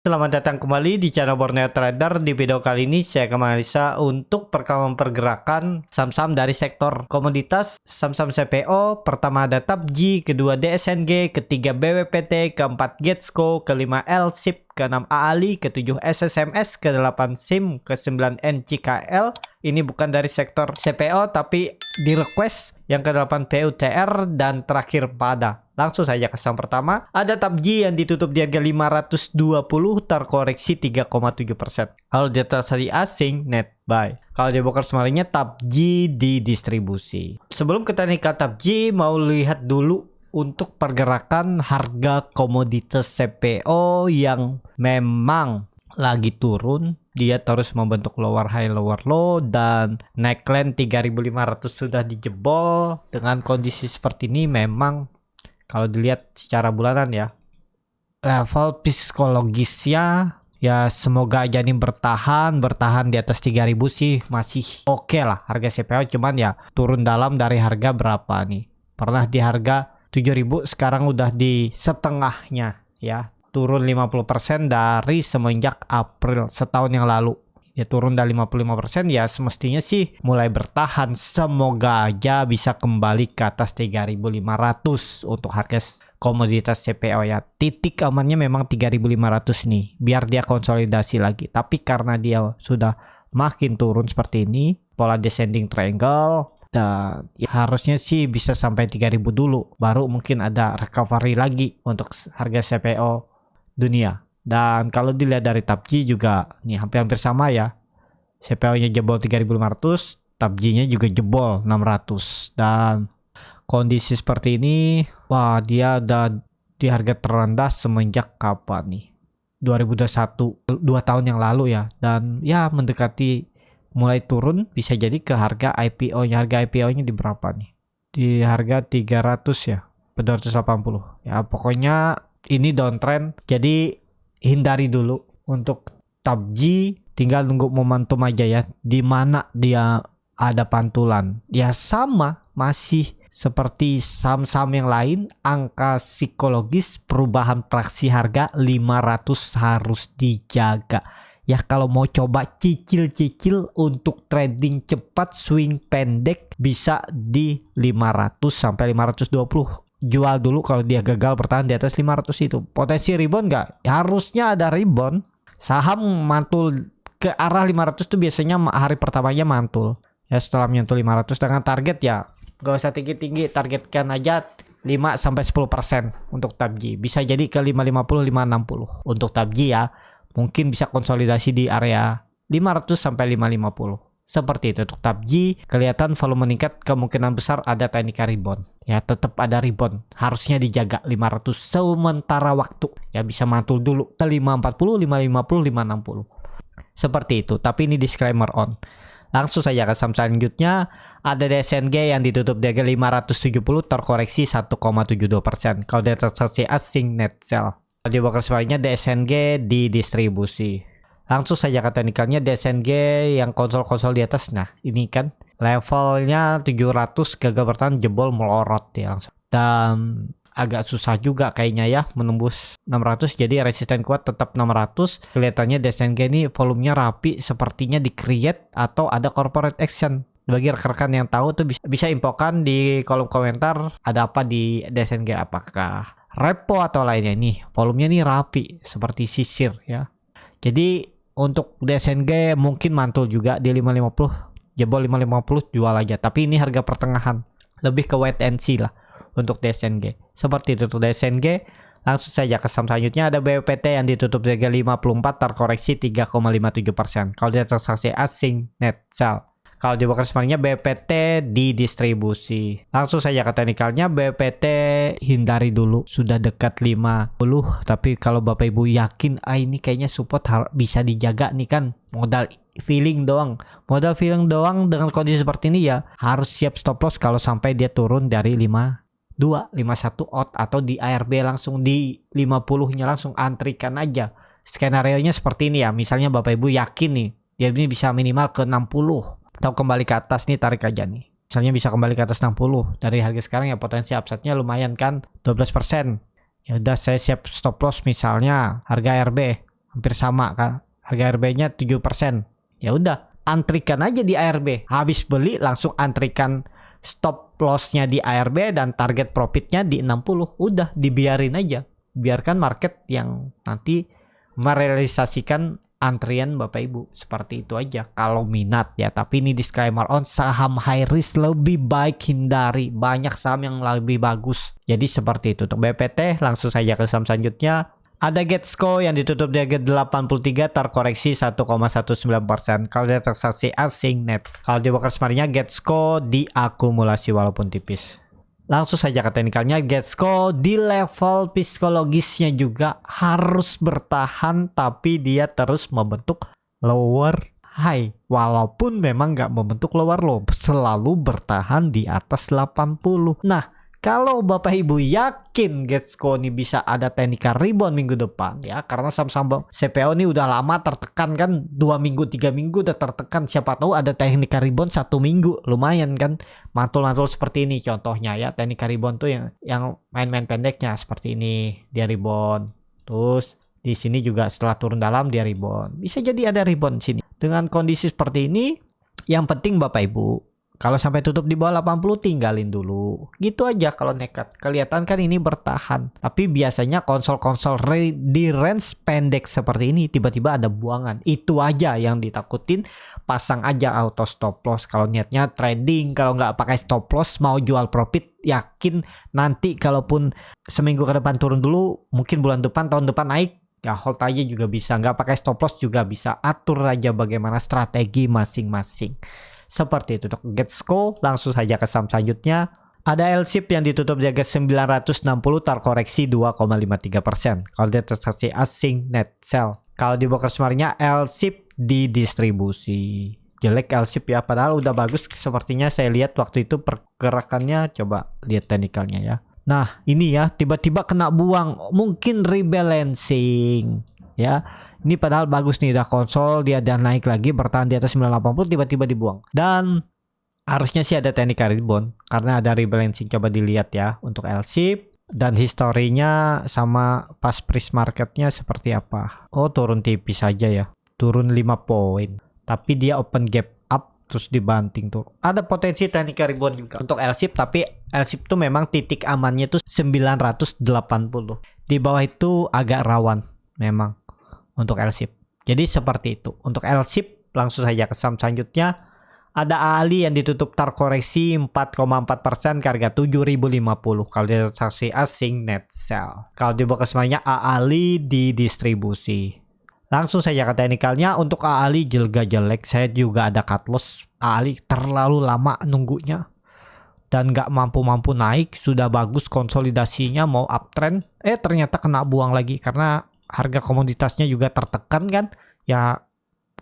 Selamat datang kembali di channel Borneo Trader. Di video kali ini saya akan menganalisa untuk perkembangan pergerakan saham-saham dari sektor komoditas, saham-saham CPO. Pertama ada TAPJI, kedua DSNG, ketiga BWPT, keempat Getsco, kelima LSIP, keenam AALI, ketujuh SSMS, ke-8 SIM, ke-9 NCKL. Ini bukan dari sektor CPO tapi di request. Yang ke-8 PUTR dan terakhir PADA. Langsung saja ke saham pertama. Ada TAPJI yang ditutup di harga 520, terkoreksi 3,7%. Kalau di atas hari asing, net buy. Kalau di broker semalingnya TAPJI di distribusi. Sebelum kita ke TAPJI, mau lihat dulu untuk pergerakan harga komoditas CPO yang memang lagi turun. Dia terus membentuk lower high lower low dan neckline 3.500 sudah dijebol. Dengan kondisi seperti ini memang kalau dilihat secara bulanan ya, level psikologisnya ya semoga aja nih bertahan di atas 3.000 sih masih oke lah harga CPO. Cuman ya turun dalam dari harga berapa nih, pernah di harga 7.000, sekarang udah di setengahnya ya, turun 50% dari semenjak April setahun yang lalu. Ya turun dari 55%, ya semestinya sih mulai bertahan. Semoga aja bisa kembali ke atas 3.500 untuk harga komoditas CPO ya. Titik amannya memang 3.500 nih, biar dia konsolidasi lagi. Tapi karena dia sudah makin turun seperti ini, pola descending triangle, dan ya harusnya sih bisa sampai 3.000 dulu, baru mungkin ada recovery lagi untuk harga CPO dunia. Dan kalau dilihat dari TAPJI juga nih hampir sama ya. CPO-nya jebol 3.500, TAPJI-nya juga jebol 600. Dan kondisi seperti ini, wah dia udah di harga terendah semenjak kapan nih? 2021, 2 tahun yang lalu ya. Dan ya mendekati mulai turun, bisa jadi ke harga IPO-nya. Harga IPO-nya di berapa nih? Di harga 300 ya, 280. Ya pokoknya ini downtrend, jadi hindari dulu untuk TAPJI. Tinggal nunggu momentum aja ya, di mana dia ada pantulan. Ya sama, masih seperti saham-saham yang lain, angka psikologis perubahan praksi harga 500 harus dijaga. Ya kalau mau coba cicil-cicil untuk trading cepat swing pendek bisa di 500 sampai 520. Jual dulu kalau dia gagal bertahan di atas 500 itu. Potensi rebound nggak? Harusnya ada rebound. Saham mantul ke arah 500 tuh biasanya hari pertamanya mantul. Ya setelah menyentuh 500 dengan target ya gak usah tinggi-tinggi, targetkan aja 5-10% untuk TAPJI. Bisa jadi ke 550, 560 untuk TAPJI ya. Mungkin bisa konsolidasi di area 500 sampai 550. Seperti itu untuk TAPJI. Kelihatan volume meningkat, kemungkinan besar ada teknik rebound. Ya tetap ada rebound, harusnya dijaga 500 sementara waktu. Ya bisa mantul dulu ke 540, 550, 560. Seperti itu, tapi ini disclaimer on. Langsung saja ke saham selanjutnya. Ada DSNG yang ditutup di harga 570, terkoreksi 1,72%. Kalau di transaksi asing net sell. Di broker sebaliknya DSNG di distribusi. Langsung saja ke teknikalnya, DSNG yang konsol-konsol di atas. Nah ini kan levelnya 700, gagal bertahan, jebol melorot ya langsung. Dan agak susah juga kayaknya ya menembus 600, jadi resisten kuat tetap 600. Kelihatannya DSNG ini volumenya rapi, sepertinya di create atau ada corporate action. Bagi rekan-rekan yang tahu tuh bisa infokan di kolom komentar ada apa di DSNG, apakah repo atau lainnya. Nih volumenya nih rapi seperti sisir ya. Jadi untuk DSNG mungkin mantul juga di 550, jebol 550 jual aja. Tapi ini harga pertengahan, lebih ke wait and see lah untuk DSNG. Seperti itu untuk DSNG. Langsung saja ke saham selanjutnya. Ada BWPT yang ditutup di harga 54, terkoreksi 3,57%. Kalau dia transaksi asing net sell. Kalau di broker sebenarnya BWPT di distribusi. Langsung saja ke teknikalnya, BWPT hindari dulu, sudah dekat 50. Tapi kalau Bapak Ibu yakin ini kayaknya support bisa dijaga nih kan, modal feeling doang dengan kondisi seperti ini ya harus siap stop loss kalau sampai dia turun dari 52, 51 out, atau di ARB langsung di 50-nya langsung antrikan aja. Skenario-nya seperti ini ya, misalnya Bapak Ibu yakin nih ya ini bisa minimal ke 60 atau kembali ke atas nih, tarik aja nih. Misalnya bisa kembali ke atas 60 dari harga sekarang ya, potensi upside-nya lumayan kan, 12%. Ya udah, saya siap stop loss misalnya harga RB hampir sama kan. Harga RB-nya 7%. Ya udah, antrikan aja di ARB. Habis beli langsung antrikan stop loss-nya di ARB dan target profit-nya di 60. Udah, dibiarin aja. Biarkan market yang nanti merealisasikan antrian Bapak Ibu. Seperti itu aja kalau minat ya. Tapi ini disclaimer on saham high risk lebih baik hindari. Banyak saham yang lebih bagus. Jadi seperti itu. Untuk BPT langsung saja ke saham selanjutnya. Ada Getsco yang ditutup di harga 83 terkoreksi 1,19%. Kalau dia transaksi asing net. Kalau di broker smartnya Getsco diakumulasi walaupun tipis. Langsung saja ke teknikalnya, Getsco di level psikologisnya juga harus bertahan, tapi dia terus membentuk lower high. Walaupun memang nggak membentuk lower low, selalu bertahan di atas 80. Nah, kalau Bapak Ibu yakin Getsco ini bisa ada technical rebound minggu depan ya, karena saham-saham CPO ini udah lama tertekan kan, 2 minggu 3 minggu udah tertekan, siapa tahu ada technical rebound 1 minggu, lumayan kan, mantul-mantul seperti ini contohnya ya. Technical rebound tuh yang main-main pendeknya seperti ini, dia rebound, terus di sini juga setelah turun dalam dia rebound, bisa jadi ada rebound sini. Dengan kondisi seperti ini, yang penting Bapak Ibu kalau sampai tutup di bawah 80 tinggalin dulu. Gitu aja kalau nekat. Kelihatan kan ini bertahan. Tapi biasanya konsol-konsol di range pendek seperti ini tiba-tiba ada buangan. Itu aja yang ditakutin. Pasang aja auto stop loss. Kalau niatnya trading, kalau nggak pakai stop loss mau jual profit, yakin nanti kalaupun seminggu ke depan turun dulu, mungkin bulan depan, tahun depan naik, ya hold aja juga bisa. Nggak pakai stop loss juga bisa. Atur aja bagaimana strategi masing-masing. Seperti itu. Untuk Getsco langsung saja ke saham selanjutnya. Ada LSIP yang ditutup di harga 960 terkoreksi 2,53%. Kalau dia transaksi asing net sell. Kalau di broker smartnya LSIP didistribusi. Jelek LSIP ya, padahal udah bagus sepertinya. Saya lihat waktu itu pergerakannya, coba lihat teknikalnya ya. Nah ini ya, tiba-tiba kena buang, mungkin rebalancing ya. Ini padahal bagus nih, udah konsol, dia dan naik lagi bertahan di atas 980, tiba-tiba dibuang. Dan harusnya sih ada technical rebound karena ada rebalancing. Coba dilihat ya untuk LSIP dan historinya sama pas price marketnya seperti apa. Oh, turun tipis saja ya, turun 5 poin, tapi dia open gap up terus dibanting tuh. Ada potensi technical rebound juga untuk LSIP, tapi LSIP tuh memang titik amannya tuh 980. Di bawah itu agak rawan memang untuk LSIP. Jadi seperti itu. Untuk LSIP langsung saja ke saham selanjutnya. Ada Ali yang ditutup terkoreksi 4,4% ke harga 7.050. Kalau di transaksi asing net sell. Kalau di broker semuanya Ali didistribusi. Langsung saja ke teknikalnya. Untuk Ali jelek. Saya juga ada cut loss. Ali terlalu lama nunggunya dan nggak mampu naik. Sudah bagus konsolidasinya mau uptrend, ternyata kena buang lagi karena harga komoditasnya juga tertekan kan. Ya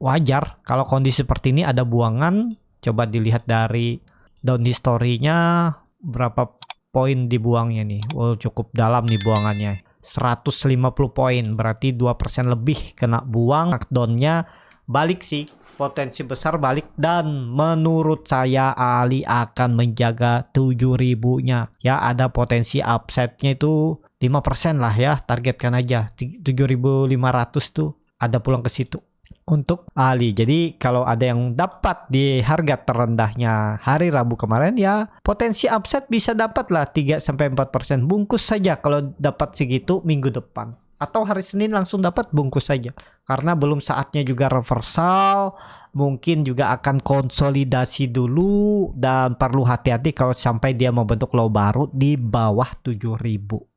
wajar kalau kondisi seperti ini ada buangan. Coba dilihat dari down history-nya berapa poin dibuangnya nih. Oh, cukup dalam nih buangannya, 150 poin, berarti 2% lebih kena buang. Knockdown-nya balik sih, potensi besar balik, dan menurut saya Ali akan menjaga 7.000-nya ya. Ada potensi upside-nya itu 5% lah ya, targetkan aja 7.500 tuh ada pulang ke situ untuk Ali. Jadi kalau ada yang dapat di harga terendahnya hari Rabu kemarin ya, potensi upside bisa dapat lah 3-4%. Bungkus saja kalau dapat segitu minggu depan, atau hari Senin langsung dapat, bungkus saja. Karena belum saatnya juga reversal, mungkin juga akan konsolidasi dulu, dan perlu hati-hati kalau sampai dia membentuk low baru di bawah 7.000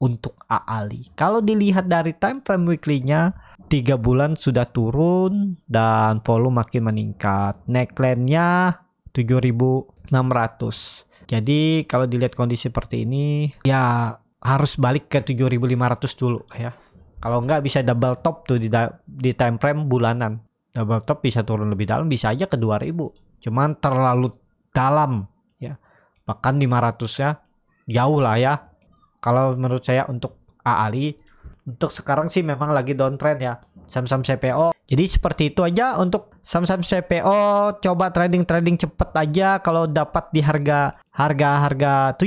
untuk Ali. Kalau dilihat dari time frame weekly-nya, 3 bulan sudah turun dan volume makin meningkat. Neckline-nya 7.600. Jadi kalau dilihat kondisi seperti ini ya harus balik ke 7.500 dulu ya. Kalau nggak bisa double top tuh di time frame bulanan. Double top bisa turun lebih dalam, bisa aja ke 2.000. Cuman terlalu dalam ya. Bahkan 500 ya. Jauh lah ya. Kalau menurut saya untuk Ali, untuk sekarang sih memang lagi downtrend ya. Saham-saham CPO Jadi seperti itu aja untuk saham-saham CPO. Coba trading cepet aja. Kalau dapat di harga 7.000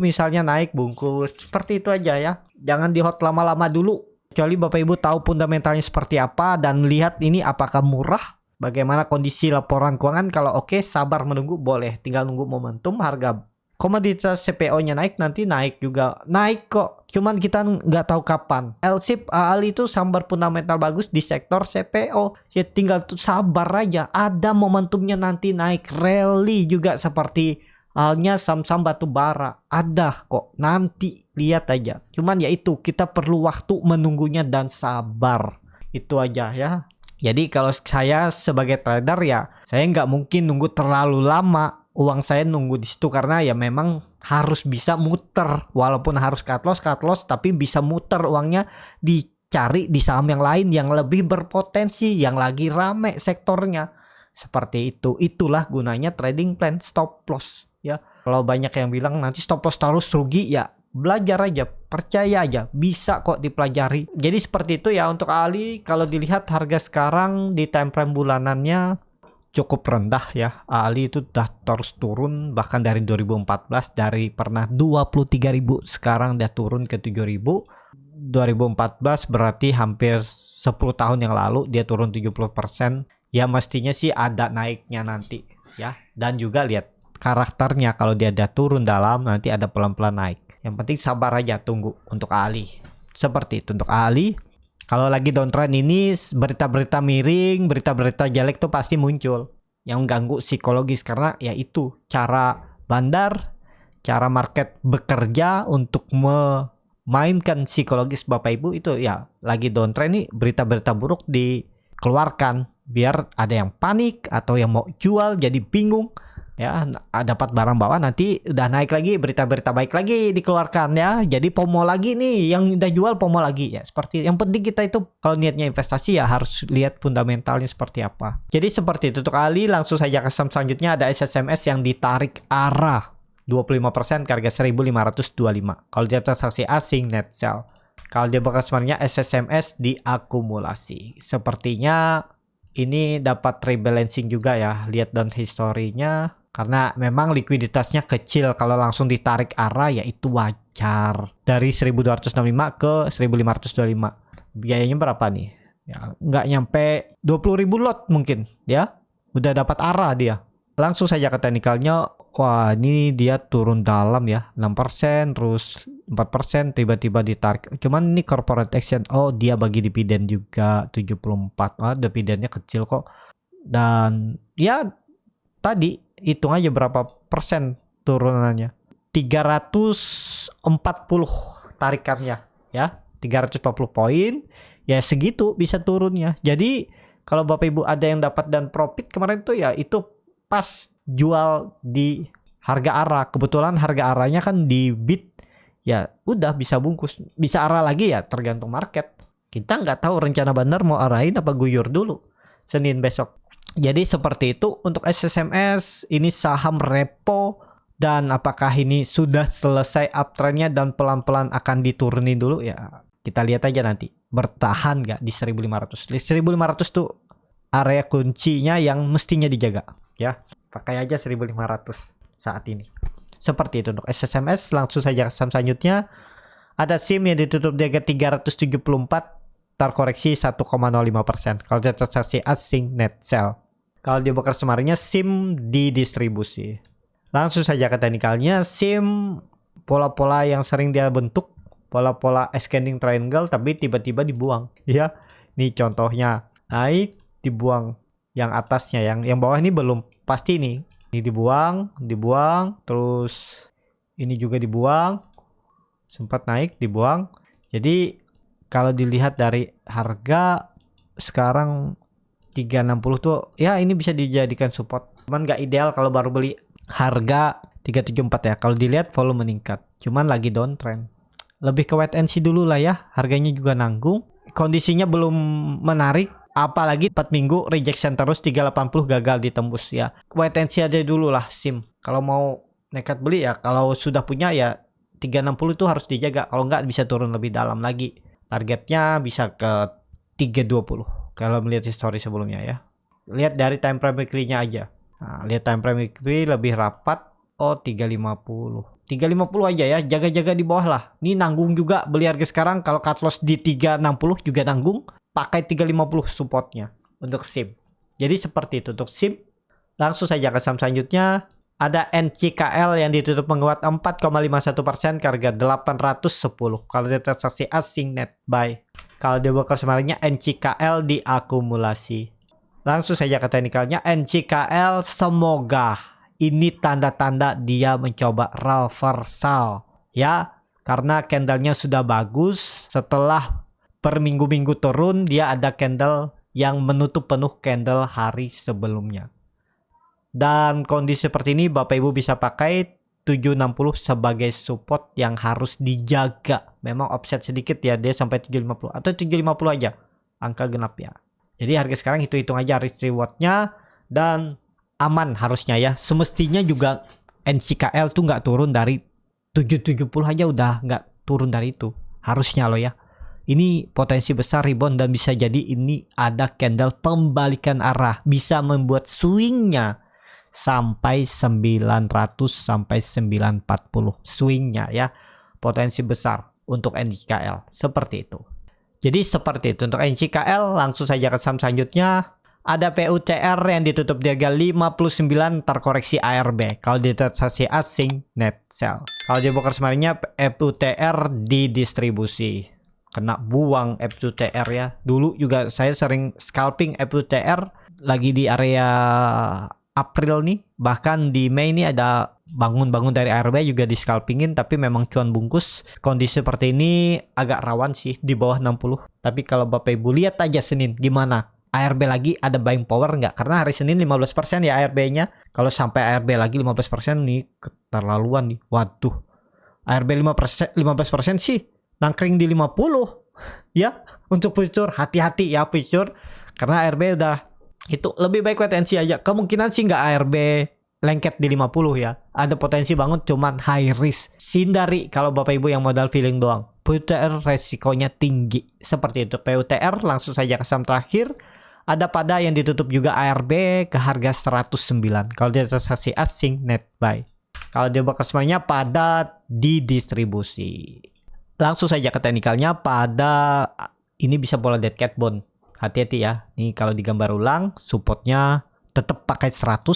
misalnya naik bungkus. Seperti itu aja ya. Jangan di hold lama-lama dulu. Kecuali Bapak Ibu tahu fundamentalnya seperti apa dan lihat ini apakah murah. Bagaimana kondisi laporan keuangan. Kalau oke, sabar menunggu boleh. Tinggal nunggu momentum harga komoditas CPO-nya naik, nanti naik juga. Naik kok. Cuman kita nggak tahu kapan. LSIP AALI itu sambar fundamental bagus di sektor CPO. Ya tinggal tuh sabar aja. Ada momentumnya nanti naik. Rally juga seperti halnya saham-saham batu bara. Ada kok. Nanti lihat aja. Cuman ya itu, kita perlu waktu menunggunya dan sabar. Itu aja ya. Jadi kalau saya sebagai trader ya, saya nggak mungkin nunggu terlalu lama. Uang saya nunggu di situ karena ya memang harus bisa muter, walaupun harus cut loss tapi bisa muter uangnya, dicari di saham yang lain yang lebih berpotensi, yang lagi rame sektornya. Seperti itu. Itulah gunanya trading plan, stop loss ya. Kalau banyak yang bilang nanti stop loss terus rugi, ya belajar aja, percaya aja, bisa kok dipelajari. Jadi seperti itu ya untuk AALI. Kalau dilihat harga sekarang di time frame bulanannya cukup rendah ya. AALI itu udah terus turun bahkan dari 2014, dari pernah 23.000 sekarang udah turun ke 7.000. 2014 berarti hampir 10 tahun yang lalu dia turun 70%. Ya mestinya sih ada naiknya nanti ya. Dan juga lihat karakternya, kalau dia ada turun dalam nanti ada pelan-pelan naik. Yang penting sabar aja, tunggu untuk AALI. Seperti itu untuk AALI. Kalau lagi downtrend ini, berita-berita miring, berita-berita jelek tuh pasti muncul yang ganggu psikologis, karena ya itu cara bandar, cara market bekerja untuk memainkan psikologis Bapak Ibu. Itu ya lagi downtrend nih, berita-berita buruk dikeluarkan biar ada yang panik atau yang mau jual jadi bingung. Ya, dapat barang bawah nanti udah naik lagi, berita-berita baik lagi dikeluarkan ya. Jadi FOMO lagi nih, yang udah jual FOMO lagi ya. Seperti yang penting kita itu kalau niatnya investasi ya harus lihat fundamentalnya seperti apa. Jadi seperti itu untuk AALI. Langsung saja ke saham selanjutnya, ada SSMS yang ditarik arah 25% ke harga 1.525. Kalau dia transaksi asing net sell. Kalau dia bakal sebenarnya SSMS diakumulasi. Sepertinya ini dapat rebalancing juga ya. Lihat down historinya. Karena memang likuiditasnya kecil, kalau langsung ditarik arah ya itu wajar. Dari 1265 ke 1525. Biayanya berapa nih? Ya, nggak nyampe 20.000 lot mungkin ya. Udah dapat arah dia. Langsung saja ke teknikalnya. Wah, ini dia turun dalam ya. 6%, terus 4%, tiba-tiba ditarik. Cuman ini corporate action. Oh, dia bagi dividen juga 74. Ah, dividennya kecil kok. Dan ya tadi hitung aja berapa persen turunannya. 340 tarikannya ya. 340 poin. Ya segitu bisa turunnya. Jadi kalau Bapak Ibu ada yang dapat dan profit kemarin tuh ya itu pas jual di harga arah. Kebetulan harga arahnya kan di bid. Ya udah bisa bungkus. Bisa arah lagi ya tergantung market. Kita nggak tahu rencana bandar mau arahin apa guyur dulu Senin besok. Jadi seperti itu untuk SSMS. Ini saham repo. Dan apakah ini sudah selesai uptrendnya dan pelan-pelan akan diturunin dulu? Ya kita lihat aja nanti. Bertahan gak di 1.500. 1.500 tuh area kuncinya yang mestinya dijaga. Ya pakai aja 1.500 saat ini. Seperti itu untuk SSMS. Langsung saja ke saham selanjutnya. Ada SIM yang ditutup di harga 374. Terkoreksi 1,05%. Kalau dia transaksi asing net sell. Kalau dia bakar semarnya SIM didistribusi. Langsung saja ke teknikalnya. SIM pola-pola yang sering dia bentuk, pola-pola ascending triangle, tapi tiba-tiba dibuang ya. Ini contohnya naik dibuang yang atasnya, yang bawah ini belum pasti nih. Ini dibuang, terus ini juga dibuang. Sempat naik dibuang. Jadi kalau dilihat dari harga sekarang 360 tuh ya ini bisa dijadikan support. Cuman nggak ideal kalau baru beli harga 374 ya. Kalau dilihat volume meningkat. Cuman lagi downtrend. Lebih ke wait and see dulu lah ya. Harganya juga nanggung. Kondisinya belum menarik. Apalagi 4 minggu rejection terus 380 gagal ditembus ya. Wait and see aja dulu lah SIM. Kalau mau nekat beli ya. Kalau sudah punya ya 360 itu harus dijaga. Kalau nggak bisa turun lebih dalam lagi. Targetnya bisa ke 320. kalau melihat history sebelumnya ya. Lihat dari time frame weekly-nya aja. Nah, lihat time frame weekly lebih rapat. Oh, 350. 350 aja ya, jaga-jaga di bawah lah. Ini nanggung juga beli harga sekarang. Kalau cut loss di 360 juga nanggung. Pakai 350 supportnya untuk SIM. Jadi seperti itu untuk SIM. Langsung saja ke saham selanjutnya. Ada NCKL yang ditutup menguat 4,51% ke harga 810. Kalau dia transaksi asing net buy. Kalau dia buka sebenarnya NCKL diakumulasi. Langsung saja ke teknikalnya. NCKL semoga ini tanda-tanda dia mencoba reversal. Ya, karena candlenya sudah bagus. Setelah per minggu-minggu turun, dia ada candle yang menutup penuh candle hari sebelumnya. Dan kondisi seperti ini Bapak Ibu bisa pakai 760 sebagai support yang harus dijaga. Memang offset sedikit ya, dia sampai 750 atau 750 aja angka genap ya. Jadi harga sekarang hitung aja risk rewardnya dan aman harusnya ya. Semestinya juga NCKL tuh nggak turun dari 770 aja, udah nggak turun dari itu harusnya loh ya. Ini potensi besar rebound dan bisa jadi ini ada candle pembalikan arah, bisa membuat swingnya sampai 900 sampai 940 swingnya ya, potensi besar untuk NCKL seperti itu. Jadi seperti itu untuk NCKL. Langsung saja ke saham selanjutnya. Ada PUTR yang ditutup di harga 59 terkoreksi ARB. Kalau di transaksi asing net sell. Kalau di broker sebenarnya PUTR didistribusi. Kena buang FUTR ya. Dulu juga saya sering scalping FUTR lagi di area April nih, bahkan di Mei ini ada bangun-bangun dari ARB juga di scalpingin, tapi memang cuan bungkus. Kondisi seperti ini agak rawan sih di bawah 60. Tapi kalau Bapak Ibu lihat aja Senin gimana, ARB lagi ada buying power nggak? Karena hari Senin 15% ya ARB-nya. Kalau sampai ARB lagi 15% nih keterlaluan nih. Waduh, ARB 15% sih nangkring di 50 ya. Untuk future hati-hati ya future, karena ARB udah itu lebih baik wait and see aja. Kemungkinan sih nggak ARB lengket di 50 ya. Ada potensi banget, cuman high risk. Hindari kalau Bapak Ibu yang modal feeling doang. PUTR resikonya tinggi. Seperti itu PUTR. Langsung saja ke saham terakhir. Ada pada yang ditutup juga ARB ke harga 109. Kalau dia transaksi asing net buy. Kalau dia bakal semuanya pada didistribusi. Langsung saja ke teknikalnya. Pada ini bisa pola dead cat bond. Hati-hati ya. Nih kalau digambar ulang, supportnya tetap pakai 100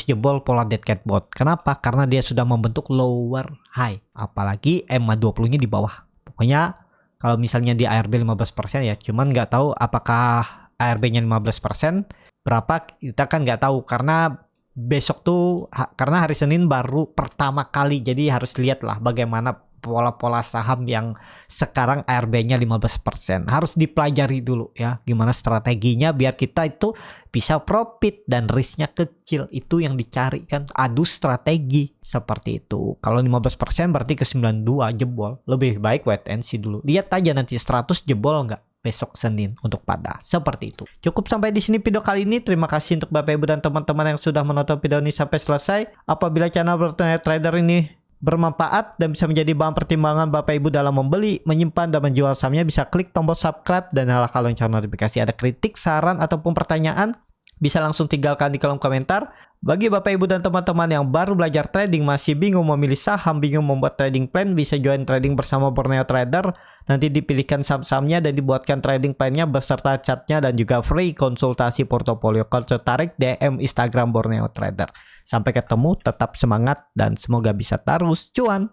jebol pola dead cat bond. Kenapa? Karena dia sudah membentuk lower high. Apalagi EMA 20-nya di bawah. Pokoknya kalau misalnya di ARB 15% ya. Cuman nggak tahu apakah ARB-nya 15% berapa, kita kan nggak tahu. Karena besok tuh, karena hari Senin baru pertama kali. Jadi harus lihat lah bagaimana pola-pola saham yang sekarang ARB-nya 15%. Harus dipelajari dulu ya, gimana strateginya biar kita itu bisa profit dan risknya kecil. Itu yang dicari kan, adu strategi seperti itu. Kalau 15% berarti ke 92 jebol. Lebih baik wait and see dulu. Lihat aja nanti 100 jebol nggak besok Senin untuk pada. Seperti itu. Cukup sampai di sini video kali ini. Terima kasih untuk Bapak Ibu dan teman-teman yang sudah menonton video ini sampai selesai. Apabila channel Bertanya Trader ini bermanfaat dan bisa menjadi bahan pertimbangan Bapak Ibu dalam membeli, menyimpan, dan menjual sahamnya, bisa klik tombol subscribe dan nyalakan lonceng notifikasi. Ada kritik, saran, ataupun pertanyaan, bisa langsung tinggalkan di kolom komentar. Bagi Bapak Ibu dan teman-teman yang baru belajar trading, masih bingung memilih saham, bingung membuat trading plan, bisa join trading bersama Borneo Trader. Nanti dipilihkan saham-sahamnya dan dibuatkan trading plan-nya beserta chartnya dan juga free konsultasi portofolio. Kalau tertarik, DM Instagram Borneo Trader. Sampai ketemu, tetap semangat dan semoga bisa terus cuan.